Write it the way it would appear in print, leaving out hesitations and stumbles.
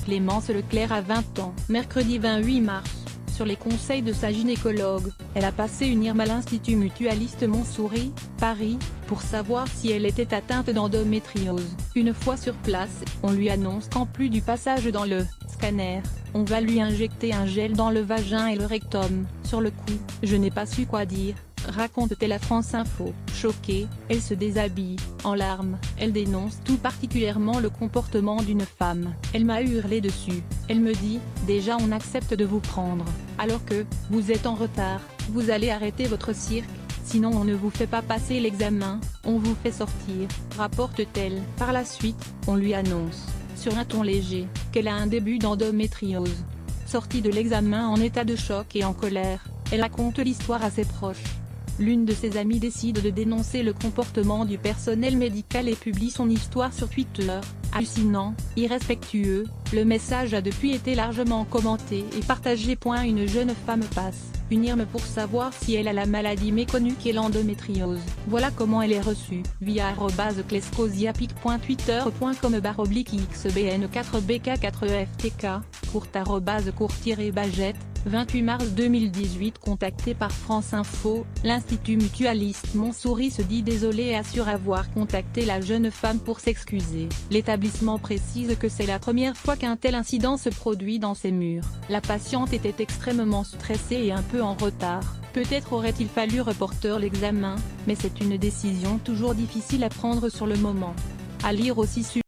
Clémence Leclerc a 20 ans. Mercredi 28 mars, sur les conseils de sa gynécologue, elle a passé une IRM à l'Institut Mutualiste Montsouris, Paris, pour savoir si elle était atteinte d'endométriose. Une fois sur place, on lui annonce qu'en plus du passage dans le scanner, on va lui injecter un gel dans le vagin et le rectum. Sur le coup, je n'ai pas su quoi dire, raconte-t-elle à France Info. Choquée, elle se déshabille, en larmes, elle dénonce tout particulièrement le comportement d'une femme. Elle m'a hurlé dessus, elle me dit, déjà on accepte de vous prendre, alors que, vous êtes en retard, vous allez arrêter votre cirque, sinon on ne vous fait pas passer l'examen, on vous fait sortir, rapporte-t-elle. Par la suite, on lui annonce, sur un ton léger, qu'elle a un début d'endométriose. Sortie de l'examen en état de choc et en colère, elle raconte l'histoire à ses proches. L'une de ses amies décide de dénoncer le comportement du personnel médical et publie son histoire sur Twitter. Hallucinant, irrespectueux, le message a depuis été largement commenté et partagé. Une jeune femme passe une IRM pour savoir si elle a la maladie méconnue qu'est l'endométriose. Voilà comment elle est reçue, via @clescosiapic.twitter.com/xbn4bk4eftk, _court-bajette, 28 mars 2018. Contacté par France Info, l'Institut Mutualiste Montsouris se dit désolé et assure avoir contacté la jeune femme pour s'excuser. L'établissement précise que c'est la première fois qu'un tel incident se produit dans ses murs. La patiente était extrêmement stressée et un peu en retard. Peut-être aurait-il fallu reporter l'examen, mais c'est une décision toujours difficile à prendre sur le moment. À lire aussi sur